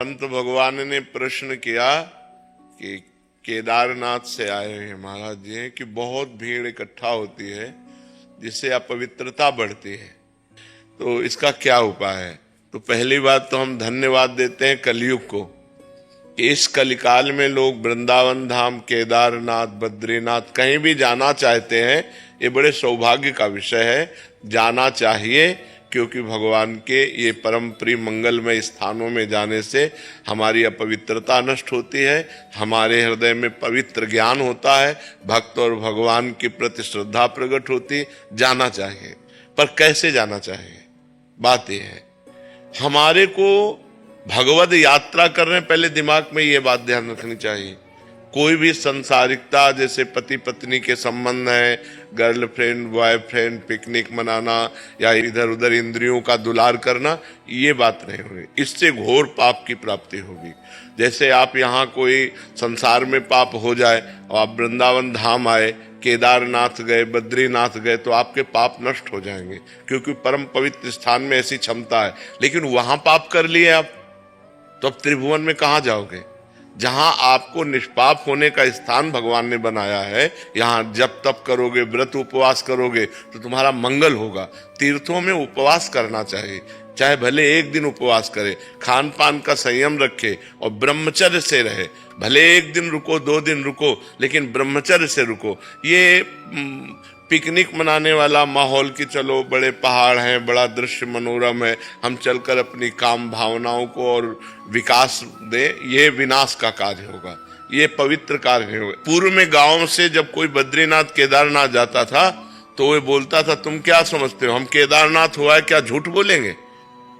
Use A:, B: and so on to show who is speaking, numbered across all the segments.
A: संत भगवान ने प्रश्न किया कि केदारनाथ से आए हैं महाराज जी कि बहुत भीड़ इकट्ठा होती है जिससे अपवित्रता बढ़ती है, तो इसका क्या उपाय है। तो पहली बात तो हम धन्यवाद देते हैं कलयुग को कि इस कलिकाल में लोग वृंदावन धाम, केदारनाथ, बद्रीनाथ कहीं भी जाना चाहते हैं। ये बड़े सौभाग्य का विषय है, जाना चाहिए, क्योंकि भगवान के ये परम प्रिय मंगलमय स्थानों में जाने से हमारी अपवित्रता नष्ट होती है, हमारे हृदय में पवित्र ज्ञान होता है, भक्त और भगवान के प्रति श्रद्धा प्रकट होती। जाना चाहिए, पर कैसे जाना चाहिए, बात यह है। हमारे को भगवद यात्रा कर रहे हैं, पहले दिमाग में ये बात ध्यान रखनी चाहिए। कोई भी संसारिकता, जैसे पति पत्नी के संबंध है, गर्लफ्रेंड बॉयफ्रेंड, पिकनिक मनाना या इधर उधर इंद्रियों का दुलार करना, ये बात नहीं होगी। इससे घोर पाप की प्राप्ति होगी। जैसे आप यहाँ कोई संसार में पाप हो जाए और आप वृंदावन धाम आए, केदारनाथ गए, बद्रीनाथ गए, तो आपके पाप नष्ट हो जाएंगे, क्योंकि परम पवित्र स्थान में ऐसी क्षमता है। लेकिन वहां पाप कर लिए आप, तो अब त्रिभुवन में कहाँ जाओगे। जहां आपको निष्पाप होने का स्थान भगवान ने बनाया है, यहां जब तप करोगे, व्रत उपवास करोगे तो तुम्हारा मंगल होगा। तीर्थों में उपवास करना चाहिए, चाहे भले एक दिन उपवास करे, खान पान का संयम रखे और ब्रह्मचर्य से रहे। भले एक दिन रुको, 2 दिन रुको, लेकिन ब्रह्मचर्य से रुको। ये पिकनिक मनाने वाला माहौल की चलो बड़े पहाड़ हैं, बड़ा दृश्य मनोरम है, हम चलकर अपनी काम भावनाओं को और विकास दे, ये विनाश का कार्य होगा, ये पवित्र कार्य नहीं होगा। पूर्व में गांव से जब कोई बद्रीनाथ केदारनाथ जाता था तो वो बोलता था, तुम क्या समझते हो, हम केदारनाथ हुआ है क्या झूठ बोलेंगे।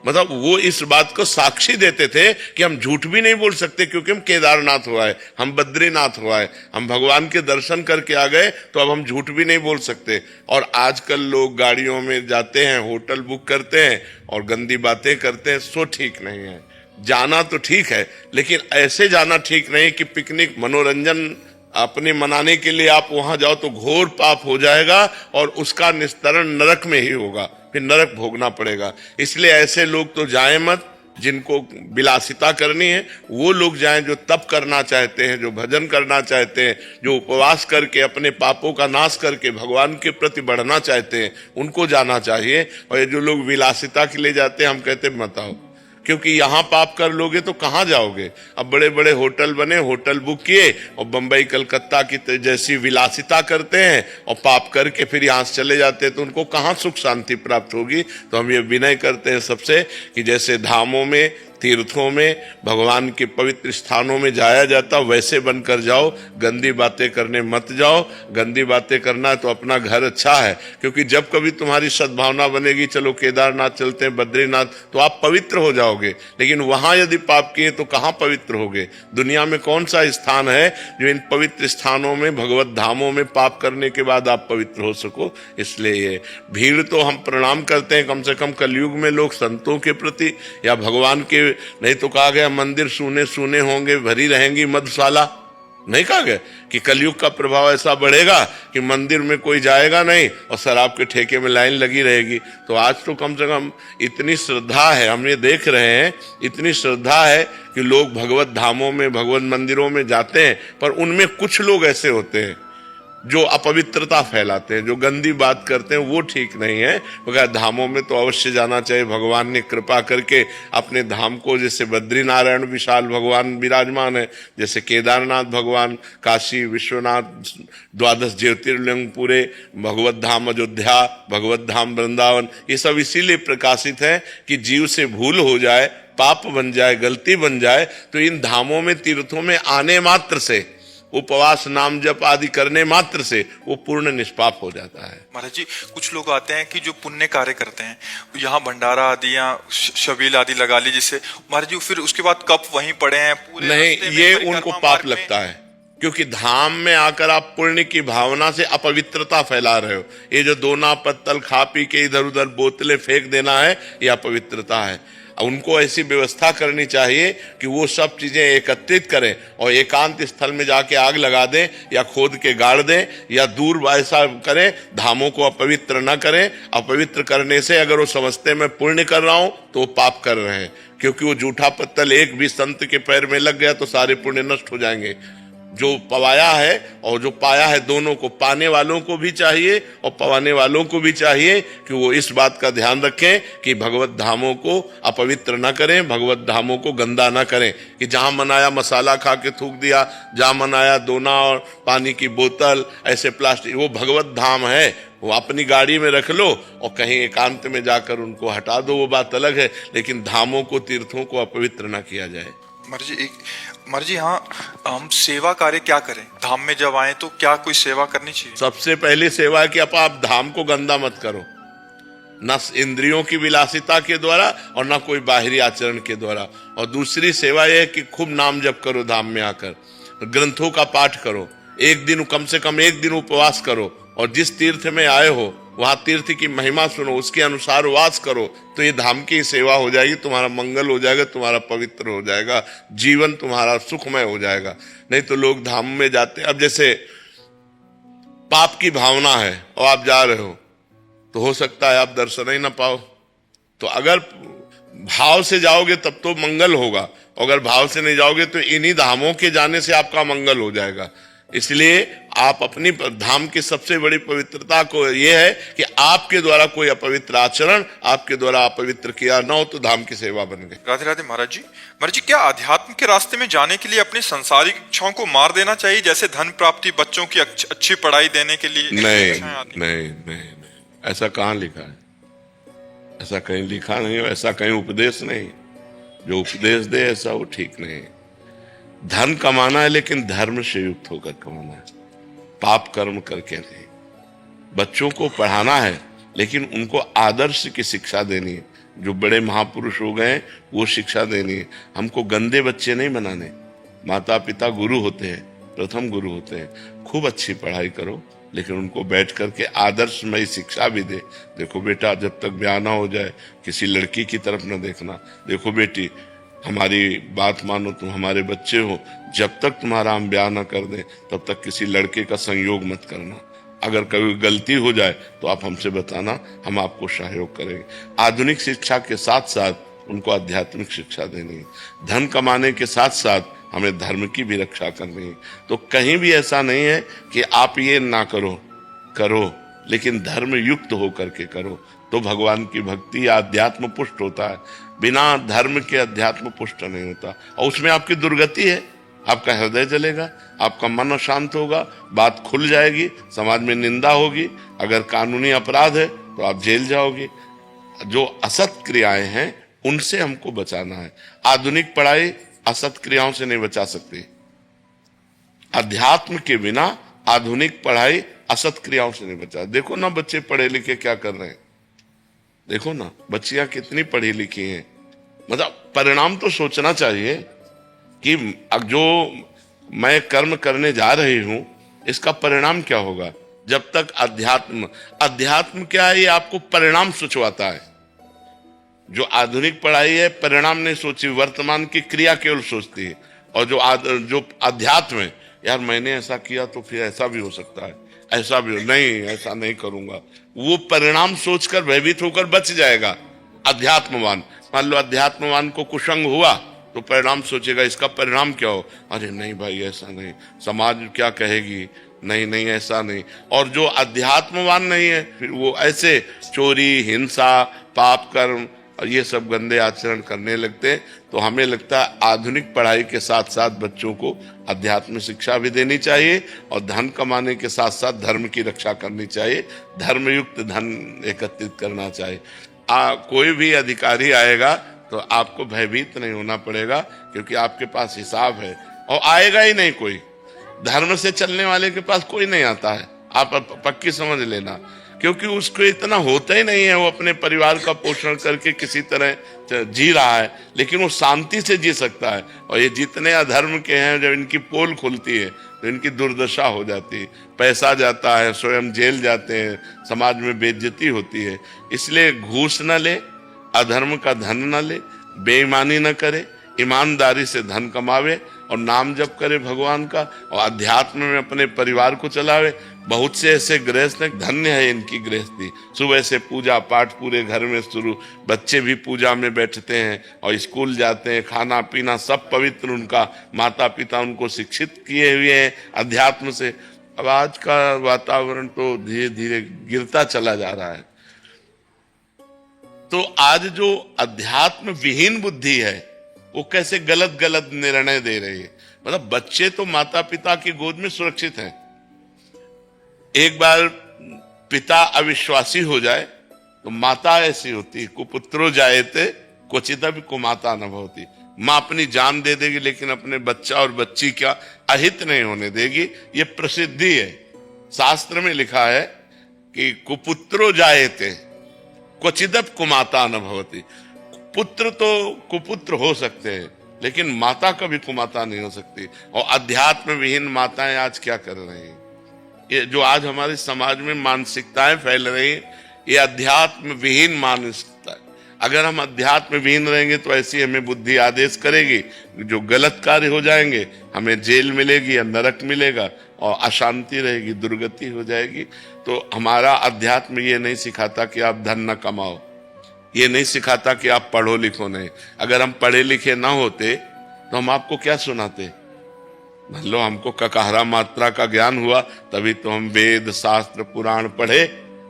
A: मतलब वो इस बात को साक्षी देते थे कि हम झूठ भी नहीं बोल सकते, क्योंकि हम केदारनाथ हुआ है, हम बद्रीनाथ हुआ है, हम भगवान के दर्शन करके आ गए, तो अब हम झूठ भी नहीं बोल सकते। और आजकल लोग गाड़ियों में जाते हैं, होटल बुक करते हैं और गंदी बातें करते हैं, सो ठीक नहीं है। जाना तो ठीक है, लेकिन ऐसे जाना ठीक नहीं कि पिकनिक मनोरंजन अपने मनाने के लिए आप वहां जाओ तो घोर पाप हो जाएगा और उसका निस्तरण नरक में ही होगा, फिर नरक भोगना पड़ेगा। इसलिए ऐसे लोग तो जाएं मत। जिनको विलासिता करनी है वो लोग जाएं, जो तप करना चाहते हैं, जो भजन करना चाहते हैं, जो उपवास करके अपने पापों का नाश करके भगवान के प्रति बढ़ना चाहते हैं, उनको जाना चाहिए। और ये जो लोग विलासिता के लिए जाते हैं, हम कहते मत आओ, क्योंकि यहाँ पाप कर लोगे तो कहाँ जाओगे। अब बड़े बड़े होटल बने, होटल बुक किए और बंबई कलकत्ता की जैसी विलासिता करते हैं और पाप करके फिर यहाँ से चले जाते हैं, तो उनको कहाँ सुख शांति प्राप्त होगी। तो हम ये विनय करते हैं सबसे कि जैसे धामों में, तीर्थों में, भगवान के पवित्र स्थानों में जाया जाता, वैसे बनकर जाओ। गंदी बातें करने मत जाओ। गंदी बातें करना है तो अपना घर अच्छा है, क्योंकि जब कभी तुम्हारी सद्भावना बनेगी, चलो केदारनाथ चलते हैं, बद्रीनाथ, तो आप पवित्र हो जाओगे। लेकिन वहां यदि पाप किए तो कहाँ पवित्र होगे। दुनिया में कौन सा स्थान है जो इन पवित्र स्थानों में, भगवत धामों में पाप करने के बाद आप पवित्र हो सको। इसलिए ये भीड़ तो हम प्रणाम करते हैं, कम से कम कलयुग में लोग संतों के प्रति या भगवान के, नहीं तो कहा गया मंदिर सूने सूने होंगे, भरी रहेंगी मधुशाला। नहीं कहा गया कि कलयुग का प्रभाव ऐसा बढ़ेगा कि मंदिर में कोई जाएगा नहीं और शराब के ठेके में लाइन लगी रहेगी। तो आज तो कम से कम इतनी श्रद्धा है, हम ये देख रहे हैं, इतनी श्रद्धा है कि लोग भगवत धामों में, भगवत मंदिरों में जाते हैं, पर उनमें कुछ लोग ऐसे होते हैं जो अपवित्रता फैलाते हैं, जो गंदी बात करते हैं, वो ठीक नहीं है। मगर धामों में तो अवश्य जाना चाहिए। भगवान ने कृपा करके अपने धाम को, जैसे बद्रीनारायण विशाल भगवान विराजमान है, जैसे केदारनाथ भगवान, काशी विश्वनाथ, 12 ज्योतिर्लिंग पूरे, भगवत धाम अयोध्या, भगवत धाम वृंदावन, ये सब इसीलिए प्रकाशित है कि जीव से भूल हो जाए, पाप बन जाए, गलती बन जाए, तो इन धामों में, तीर्थों में आने मात्र से, उपवास नाम जप आदि करने मात्र से वो पूर्ण निष्पाप हो जाता है।
B: महाराज जी, कुछ लोग आते हैं कि जो पुण्य कार्य करते हैं, यहाँ भंडारा आदि या शबील आदि लगा ली, जिससे महाराज जी फिर उसके बाद कब वहीं पड़े हैं पूरे
A: नहीं, ये उनको पाप लगता है, क्योंकि धाम में आकर आप पुण्य की भावना से अपवित्रता फैला रहे हो। ये जो दोना पत्तल खा पी के इधर उधर बोतलें फेंक देना है, ये अपवित्रता है। उनको ऐसी व्यवस्था करनी चाहिए कि वो सब चीजें एकत्रित करें और एकांत स्थल में जाके आग लगा दें या खोद के गाड़ दें या दूर ऐसा करें, धामों को अपवित्र न करें। अपवित्र करने से अगर वो समझते मैं पुण्य कर रहा हूं तो वो पाप कर रहे हैं, क्योंकि वो जूठा पत्तल एक भी संत के पैर में लग गया तो सारे पुण्य नष्ट हो जाएंगे। जो पवाया है और जो पाया है, दोनों को, पाने वालों को भी चाहिए और पवाने वालों को भी चाहिए कि वो इस बात का ध्यान रखें कि भगवत धामों को अपवित्र ना करें, भगवत धामों को गंदा ना करें। कि जहां मन आया मसाला खा के थूक दिया, जहां मन आया दोना और पानी की बोतल, ऐसे प्लास्टिक, वो भगवत धाम है, वो अपनी गाड़ी में रख लो और कहीं एकांत में जाकर उनको हटा दो, वो बात अलग है। लेकिन धामों को, तीर्थों को अपवित्र ना किया जाए।
B: महाराज जी, हाँ, हम सेवा कार्य क्या करें? धाम में जब आए तो क्या कोई सेवा करनी चाहिए?
A: सबसे पहली सेवा है कि आप धाम को गंदा मत करो, न इंद्रियों की विलासिता के द्वारा और न कोई बाहरी आचरण के द्वारा। और दूसरी सेवा यह है कि खूब नाम जप करो, धाम में आकर ग्रंथों का पाठ करो, एक दिन, कम से कम एक दिन उपवास करो, और जिस तीर्थ में आए हो वहां तीर्थ की महिमा सुनो, उसके अनुसार वास करो, तो ये धाम की सेवा हो जाएगी, तुम्हारा मंगल हो जाएगा, तुम्हारा पवित्र हो जाएगा, जीवन तुम्हारा सुखमय हो जाएगा। नहीं तो लोग धाम में जाते, अब जैसे पाप की भावना है और आप जा रहे हो तो हो सकता है आप दर्शन ही ना पाओ। तो अगर भाव से जाओगे तब तो मंगल होगा, अगर भाव से नहीं जाओगे तो इन्हीं धामों के जाने से आपका मंगल हो जाएगा। इसलिए आप अपनी धाम की सबसे बड़ी पवित्रता को यह है कि आपके द्वारा कोई अपवित्र आचरण, आपके द्वारा अपवित्र किया न हो तो धाम की सेवा बन गई।
B: राधे राधे महाराज जी। महाराज जी, क्या अध्यात्म के रास्ते में जाने के लिए अपनी सांसारिक इच्छाओं को मार देना चाहिए, जैसे धन प्राप्ति, बच्चों की अच्छी पढ़ाई देने के लिए?
A: नहीं, ऐसा कहाँ लिखा है? ऐसा कहीं लिखा नहीं, ऐसा कहीं उपदेश नहीं। जो उपदेश दे ऐसा वो ठीक नहीं। धन कमाना है लेकिन धर्म से युक्त होकर कमाना है, पाप कर्म करके नहीं। बच्चों को पढ़ाना है लेकिन उनको आदर्श की शिक्षा देनी है, जो बड़े महापुरुष हो गए वो शिक्षा देनी है। हमको गंदे बच्चे नहीं बनाने। माता पिता गुरु होते हैं, प्रथम गुरु होते हैं। खूब अच्छी पढ़ाई करो लेकिन उनको बैठ करके आदर्शमय शिक्षा भी दे। देखो बेटा, जब तक ब्याह ना हो जाए किसी लड़की की तरफ न देखना। देखो बेटी, हमारी बात मानो, तुम हमारे बच्चे हो, जब तक तुम्हारा हम ब्याह ना कर दें तब तक किसी लड़के का संयोग मत करना। अगर कभी गलती हो जाए तो आप हमसे बताना, हम आपको सहयोग करेंगे। आधुनिक शिक्षा के साथ साथ उनको आध्यात्मिक शिक्षा देनी है। धन कमाने के साथ साथ हमें धर्म की भी रक्षा करनी है। तो कहीं भी ऐसा नहीं है कि आप ये ना करो, लेकिन धर्म युक्त होकर के करो, तो भगवान की भक्ति आध्यात्म पुष्ट होता है। बिना धर्म के अध्यात्म पुष्ट नहीं होता, और उसमें आपकी दुर्गति है। आपका हृदय जलेगा, आपका मन अशांत होगा, बात खुल जाएगी, समाज में निंदा होगी। अगर कानूनी अपराध है तो आप जेल जाओगे। जो असत क्रियाएं हैं उनसे हमको बचाना है। आधुनिक पढ़ाई असत क्रियाओं से नहीं बचा सकती। अध्यात्म के बिना आधुनिक पढ़ाई असत क्रियाओं से नहीं बचा। देखो ना बच्चे पढ़े लिखे क्या कर रहे हैं, देखो ना बच्चियां कितनी पढ़ी लिखी हैं। मतलब परिणाम तो सोचना चाहिए कि अब जो मैं कर्म करने जा रही हूं इसका परिणाम क्या होगा। जब तक अध्यात्म क्या है, ये आपको परिणाम सोचवाता है। जो आधुनिक पढ़ाई है परिणाम नहीं सोची, वर्तमान की क्रिया केवल सोचती है। और जो अध्यात्म है, यार मैंने ऐसा किया तो फिर ऐसा भी हो सकता है, ऐसा भी नहीं, ऐसा नहीं करूंगा, वो परिणाम सोचकर भयभीत होकर बच जाएगा। अध्यात्मवान, मान लो अध्यात्मवान को कुसंग हुआ तो परिणाम सोचेगा इसका परिणाम क्या हो, अरे नहीं भाई ऐसा नहीं, समाज क्या कहेगी, नहीं ऐसा नहीं। और जो अध्यात्मवान नहीं है फिर वो ऐसे चोरी, हिंसा, पाप कर्म और ये सब गंदे आचरण करने लगते हैं। तो हमें लगता है आधुनिक पढ़ाई के साथ साथ बच्चों को अध्यात्म शिक्षा भी देनी चाहिए और धन कमाने के साथ साथ धर्म की रक्षा करनी चाहिए, धर्मयुक्त धन एकत्रित करना चाहिए। कोई भी अधिकारी आएगा तो आपको भयभीत नहीं होना पड़ेगा, क्योंकि आपके पास हिसाब है, और आएगा ही नहीं कोई। धर्म से चलने वाले के पास कोई नहीं आता है, आप पक्की समझ लेना, क्योंकि उसको इतना होता ही नहीं है। वो अपने परिवार का पोषण करके किसी तरह जी रहा है, लेकिन वो शांति से जी सकता है। और ये जितने अधर्म के हैं, जब इनकी पोल खुलती है तो इनकी दुर्दशा हो जाती है, पैसा जाता है, स्वयं जेल जाते हैं, समाज में बेइज्जती होती है। इसलिए घूस न ले, अधर्म का धन न ले, बेईमानी न करे, ईमानदारी से धन कमावे और नाम जप करे भगवान का और अध्यात्म में अपने परिवार को चलावे। बहुत से ऐसे गृहस्थ हैं, धन्य है इनकी गृहस्थी। सुबह से पूजा पाठ पूरे घर में शुरू, बच्चे भी पूजा में बैठते हैं और स्कूल जाते हैं, खाना पीना सब पवित्र, उनका माता पिता उनको शिक्षित किए हुए हैं अध्यात्म से। अब आज का वातावरण तो धीरे धीरे गिरता चला जा रहा है। तो आज जो अध्यात्म विहीन बुद्धि है वो कैसे गलत गलत निर्णय दे रही है। मतलब बच्चे तो माता पिता की गोद में सुरक्षित हैं, एक बार पिता अविश्वासी हो जाए तो माता ऐसी होती, कुपुत्रो जायते क्वचिदपि कुमाता न भवति। मां अपनी जान दे देगी लेकिन अपने बच्चा और बच्ची का अहित नहीं होने देगी। ये प्रसिद्धि है, शास्त्र में लिखा है कि कुपुत्रो जायते क्वचिदपि कुमाता न भवति। पुत्र तो कुपुत्र हो सकते हैं लेकिन माता कभी कुमाता नहीं हो सकती। और अध्यात्म विहीन माताएं आज क्या कर रही हैं, ये जो आज हमारे समाज में मानसिकताएं फैल रही हैं, ये अध्यात्म विहीन मानसिकता है। अगर हम अध्यात्म विहीन रहेंगे तो ऐसी हमें बुद्धि आदेश करेगी, जो गलत कार्य हो जाएंगे हमें जेल मिलेगी या नरक मिलेगा और अशांति रहेगी, दुर्गति हो जाएगी। तो हमारा अध्यात्म ये नहीं सिखाता कि आप धन न कमाओ, ये नहीं सिखाता कि आप पढ़ो लिखो नहीं। अगर हम पढ़े लिखे ना होते तो हम आपको क्या सुनाते। मान लो हमको ककाहरा मात्रा का ज्ञान हुआ तभी तो हम वेद शास्त्र पुराण पढ़े,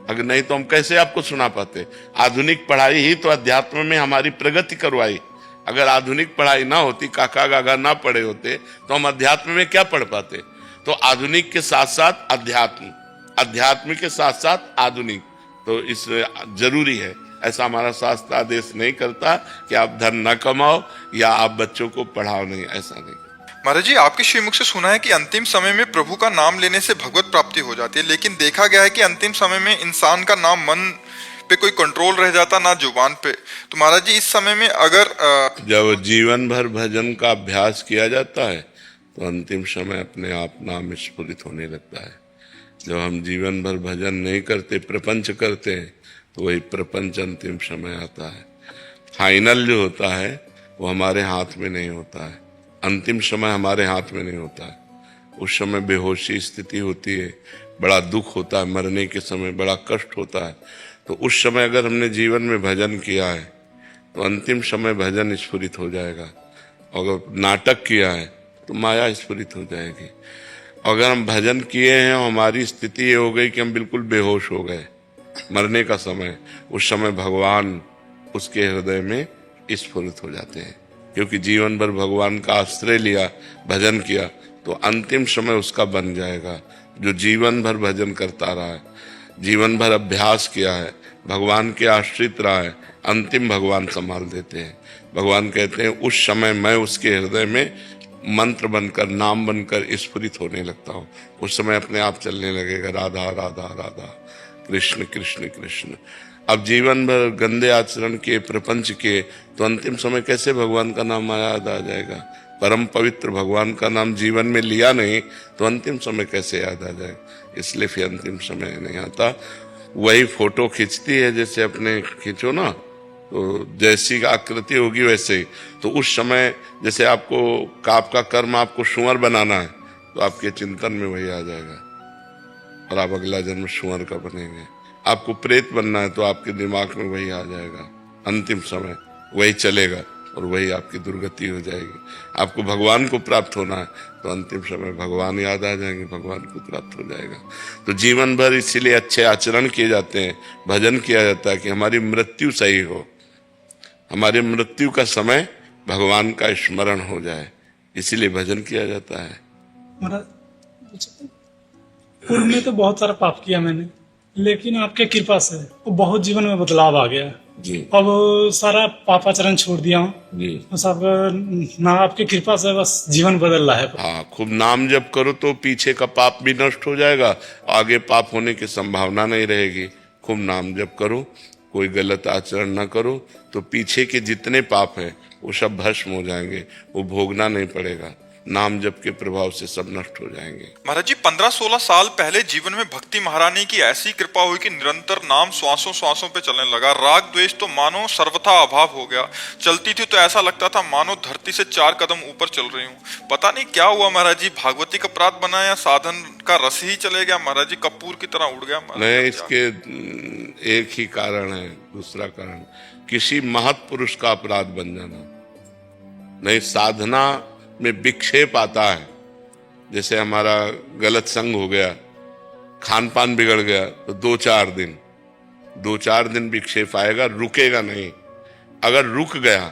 A: अगर नहीं तो हम कैसे आपको सुना पाते। आधुनिक पढ़ाई ही तो अध्यात्म में हमारी प्रगति करवाई। अगर आधुनिक पढ़ाई ना होती, काका गागा ना पढ़े होते तो हम अध्यात्म में क्या पढ़ पाते। तो आधुनिक के साथ साथ अध्यात्म, अध्यात्म के साथ साथ आधुनिक, तो इस जरूरी है। ऐसा हमारा शास्त्र आदेश नहीं करता कि आप धन न कमाओ या आप बच्चों को पढ़ाओ नहीं, ऐसा नहीं।
B: महाराज जी, आपके श्रीमुख से सुना है कि अंतिम समय में प्रभु का नाम लेने से भगवत प्राप्ति हो जाती है, लेकिन देखा गया है कि अंतिम समय में इंसान का नाम मन पे कोई कंट्रोल रह जाता, ना जुबान पे। तो महाराज जी, इस समय में अगर
A: जब जीवन भर भजन का अभ्यास किया जाता है तो अंतिम समय अपने आप नाम स्फुरित होने लगता है। जब हम जीवन भर भजन नहीं करते, प्रपंच करते हैं, तो वही प्रपंच अंतिम समय आता है। फाइनल जो होता है वो हमारे हाथ में नहीं होता है, अंतिम समय हमारे हाथ में नहीं होता है। उस समय बेहोशी स्थिति होती है, बड़ा दुख होता है, मरने के समय बड़ा कष्ट होता है। तो उस समय अगर हमने जीवन में भजन किया है तो अंतिम समय भजन स्फुरित हो जाएगा। अगर नाटक किया है तो माया स्फुरित हो जाएगी। अगर हम भजन किए हैं और हमारी स्थिति ये हो गई कि हम बिल्कुल बेहोश हो गए, मरने का समय, उस समय भगवान उसके हृदय में स्फुरित हो जाते हैं। क्योंकि जीवन भर भगवान का आश्रय लिया, भजन किया, तो अंतिम समय उसका बन जाएगा। जो जीवन भर भजन करता रहा है, जीवन भर अभ्यास किया है, भगवान के आश्रित रहा है, अंतिम भगवान संभाल देते हैं। भगवान कहते हैं उस समय मैं उसके हृदय में मंत्र बनकर, नाम बनकर स्फुरित होने लगता हूँ। उस समय अपने आप चलने लगेगा, राधा राधा राधा, कृष्ण कृष्ण कृष्ण। अब जीवन भर गंदे आचरण के, प्रपंच के, तो अंतिम समय कैसे भगवान का नाम याद आ जाएगा। परम पवित्र भगवान का नाम जीवन में लिया नहीं तो अंतिम समय कैसे याद आ जाएगा। इसलिए फिर अंतिम समय नहीं आता। वही फोटो खींचती है, जैसे अपने खींचो ना, तो जैसी आकृति होगी वैसे ही। तो उस समय जैसे आपका कर्म आपको सुअर बनाना है तो आपके चिंतन में वही आ जाएगा और आप अगला जन्म सुअर का बनेंगे। आपको प्रेत बनना है तो आपके दिमाग में वही आ जाएगा। अंतिम समय वही चलेगा और वही आपकी दुर्गति हो जाएगी। आपको भगवान को प्राप्त होना है तो अंतिम समय भगवान याद आ जाएंगे, भगवान को प्राप्त हो जाएगा। तो जीवन भर इसीलिए अच्छे आचरण किए जाते हैं, भजन किया जाता है कि हमारी मृत्यु सही हो, हमारे मृत्यु का समय भगवान का स्मरण हो जाए, इसीलिए भजन किया जाता है।
C: पूर्व में तो बहुत सारा पाप किया मैंने, लेकिन आपके कृपा से वो बहुत जीवन में बदलाव आ गया
A: जी।
C: अब सारा पापाचरण छोड़ दिया हूँ
A: जी।
C: बस आप ना आपकी कृपा से बस जीवन बदल रहा है।
A: हाँ, खूब नाम जप करो तो पीछे का पाप भी नष्ट हो जाएगा, आगे पाप होने की संभावना नहीं रहेगी। खूब नाम जप करो, कोई गलत आचरण ना करो, तो पीछे के जितने पाप हैं वो सब भस्म हो जाएंगे, वो भोगना नहीं पड़ेगा। नाम जप के प्रभाव से सब नष्ट हो जाएंगे।
B: महाराज जी 15-16 साल पहले जीवन में भक्ति महारानी की ऐसी कृपा हुई कि निरंतर नाम श्वासों श्वासों पे चलने लगा। राग द्वेष तो मानो सर्वथा अभाव हो गया। चलती थी तो ऐसा लगता था मानो धरती से 4 कदम ऊपर चल रही हूँ। पता नहीं क्या हुआ महाराज जी, भागवती का अपराध बना या साधन का रस ही चले गया महाराज जी, कपूर की तरह उड़ गया।
A: नहीं, इसके एक ही कारण है। दूसरा कारण किसी महत् पुरुष का अपराध बन जाना। नहीं, साधना में विक्षेप आता है। जैसे हमारा गलत संग हो गया, खान पान बिगड़ गया, तो 2-4 दिन विक्षेप आएगा, रुकेगा नहीं। अगर रुक गया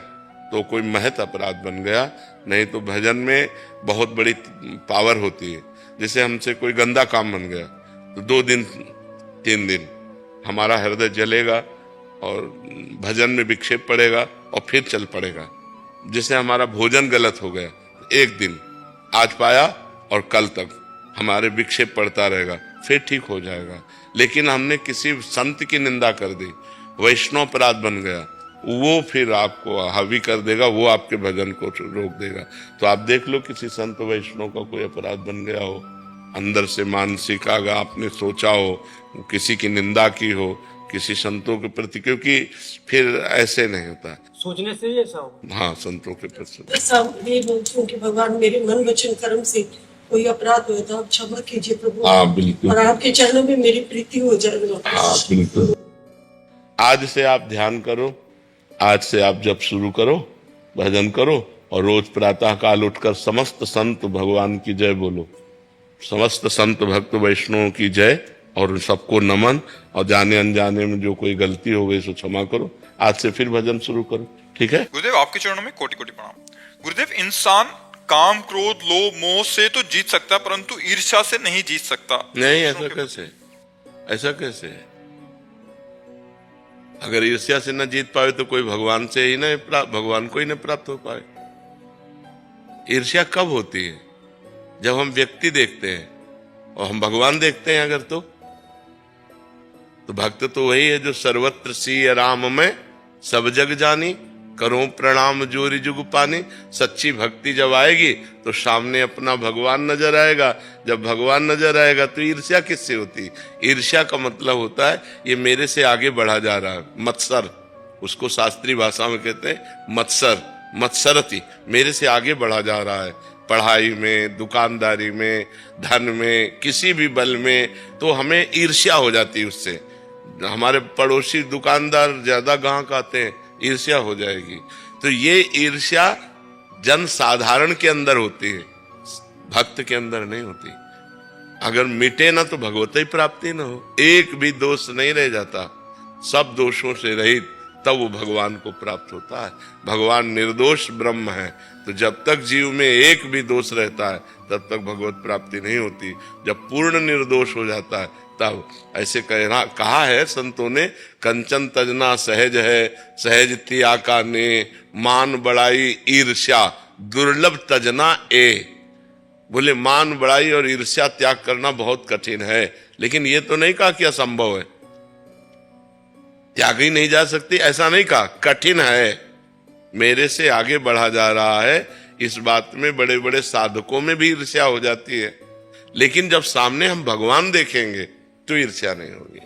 A: तो कोई महत अपराध बन गया। नहीं तो भजन में बहुत बड़ी पावर होती है। जैसे हमसे कोई गंदा काम बन गया तो 2 दिन 3 दिन हमारा हृदय जलेगा और भजन में विक्षेप पड़ेगा और फिर चल पड़ेगा। जैसे हमारा भोजन गलत हो गया, 1 दिन आज पाया और कल तक हमारे विक्षेप पड़ता रहेगा, फिर ठीक हो जाएगा। लेकिन हमने किसी संत की निंदा कर दी, वैष्णव अपराध बन गया, वो फिर आपको हावी कर देगा, वो आपके भजन को रोक देगा। तो आप देख लो किसी संत वैष्णव का कोई अपराध बन गया हो, अंदर से मानसिक आगा आपने सोचा हो, किसी की निंदा की हो किसी संतों के प्रति, क्योंकि फिर ऐसे नहीं होता।
D: सोचने से ही ऐसा हो।
A: हाँ, संतों के प्रति
E: ऐसा ये बोलती हूँ कि भगवान मेरे मन वचन कर्म से कोई अपराध हुआ तो आप क्षमा कीजिए प्रभु।
A: हाँ बिल्कुल।
E: और आपके चरणों में मेरी प्रीति हो जाए।
A: हाँ बिल्कुल। आज से आप ध्यान करो, आज से आप जप शुरू करो, भजन करो और रोज प्रातः काल उठकर समस्त संत भगवान की जय बोलो, समस्त संत भक्त वैष्णव की जय और सबको नमन। और जाने अनजाने में जो कोई गलती हो गई सो क्षमा करो। आज से फिर भजन शुरू करो, ठीक है?
B: गुरुदेव आपके चरणों में कोटि कोटि प्रणाम। गुरुदेव, इंसान काम क्रोध लोभ मोह से तो जीत सकता है परंतु ईर्ष्या से नहीं जीत सकता।
A: नहीं, ऐसा कैसे? ऐसा कैसे? अगर ईर्ष्या से न जीत पाए तो कोई भगवान से ही नहीं भगवान को ही नहीं प्राप्त हो पाए। ईर्ष्या कब होती है? जब हम व्यक्ति देखते हैं और हम भगवान देखते हैं। अगर तो भक्त तो वही है जो सर्वत्र सिय राम में सब जग जानी, करो प्रणाम जोरी जुग पानी। सच्ची भक्ति जब आएगी तो सामने अपना भगवान नजर आएगा। जब भगवान नजर आएगा तो ईर्ष्या किससे होती? ईर्ष्या का मतलब होता है ये मेरे से आगे बढ़ा जा रहा है, मत्सर, उसको शास्त्रीय भाषा में कहते हैं मत्सर, मत्सरति, मेरे से आगे बढ़ा जा रहा है पढ़ाई में, दुकानदारी में, धन में, किसी भी बल में, तो हमें ईर्ष्या हो जाती है उससे। हमारे पड़ोसी दुकानदार ज्यादा ग्राहक आते हैं, ईर्ष्या हो जाएगी। तो ये ईर्ष्या जन साधारण के अंदर होती है, भक्त के अंदर नहीं होती। अगर मिटे ना तो भगवती प्राप्ति ना हो, एक भी दोष नहीं रह जाता, सब दोषों से रहित, तब वो भगवान को प्राप्त होता है। भगवान निर्दोष ब्रह्म है, तो जब तक जीव में एक भी दोष रहता है तब तक भगवत प्राप्ति नहीं होती। जब पूर्ण निर्दोष हो जाता है तब, ऐसे कहा है संतों ने, कंचन तजना सहज है, सहज त्याग का ने, मान बड़ाई ईर्ष्या दुर्लभ तजना ए। बोले मान बड़ाई और ईर्ष्या त्याग करना बहुत कठिन है, लेकिन ये तो नहीं कहा कि असंभव है, त्याग ही नहीं जा सकती, ऐसा नहीं कहा, कठिन है। मेरे से आगे बढ़ा जा रहा है, इस बात में बड़े बड़े साधकों में भी ईर्ष्या हो जाती है, लेकिन जब सामने हम भगवान देखेंगे तो ईर्ष्या नहीं होगी।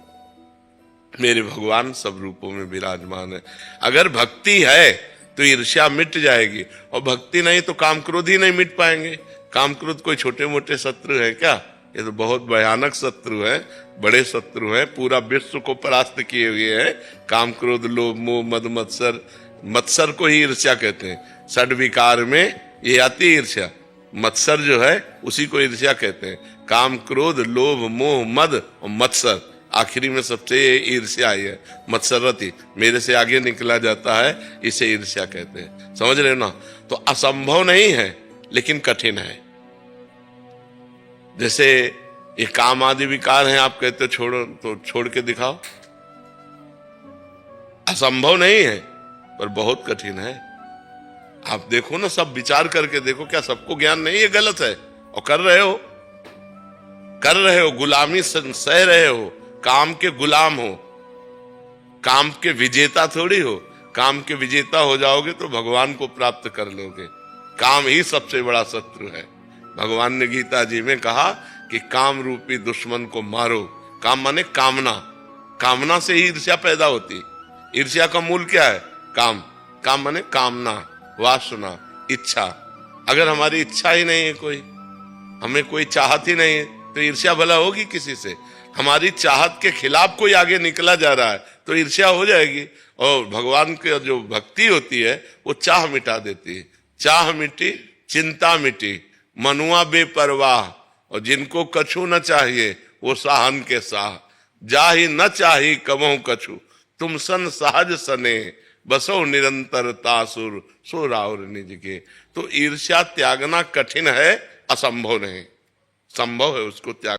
A: मेरे भगवान सब रूपों में विराजमान है। अगर भक्ति है तो ईर्ष्या मिट जाएगी, और भक्ति नहीं तो काम क्रोध ही नहीं मिट पाएंगे। काम क्रोध कोई छोटे मोटे शत्रु है क्या? ये तो बहुत भयानक शत्रु है, बड़े शत्रु है, पूरा विश्व को परास्त किए हुए हैं। काम क्रोध लोभ मोह मद मत्सर, मत्सर को ही ईर्ष्या कहते हैं। षड विकार में ये आती ईर्ष्या, मत्सर जो है उसी को ईर्ष्या कहते हैं। काम क्रोध लोभ मोह मद और मत्सर, आखिरी में सबसे ईर्ष्या आई है, मत्सरति, मेरे से आगे निकला जाता है, इसे ईर्ष्या कहते हैं। समझ रहे हो ना? तो असंभव नहीं है लेकिन कठिन है। जैसे ये काम आदि विकार हैं, आप कहते हो छोड़ो तो छोड़ के दिखाओ, असंभव नहीं है पर बहुत कठिन है। आप देखो ना, सब विचार करके देखो, क्या सबको ज्ञान नहीं है गलत है? और कर रहे हो, गुलामी सह रहे हो, काम के गुलाम हो, काम के विजेता थोड़ी हो। काम के विजेता हो जाओगे तो भगवान को प्राप्त कर लोगे। काम ही सबसे बड़ा शत्रु है। भगवान ने गीता जी में कहा कि काम रूपी दुश्मन को मारो। काम माने कामना, कामना से ही ईर्ष्या पैदा होती। ईर्ष्या का मूल क्या है? काम। काम माने कामना, वासना, इच्छा। अगर हमारी इच्छा ही नहीं है, कोई हमें कोई चाहत ही नहीं है, तो ईर्ष्या भला होगी किसी से? हमारी चाहत के खिलाफ कोई आगे निकला जा रहा है तो ईर्ष्या हो जाएगी। और भगवान की जो भक्ति होती है वो चाह मिटा देती है। चाह मिटी, चिंता मिटी, मनुआ बेपरवाह। और जिनको कछु न चाहिए वो साहन के साह। जाहि न चाही कबहु कछु, तुम सन सहज सने, बसो निरंतर तासुर सो राउर निज के। तो ईर्ष्या त्यागना कठिन है, असंभव नहीं, संभव है उसको त्याग।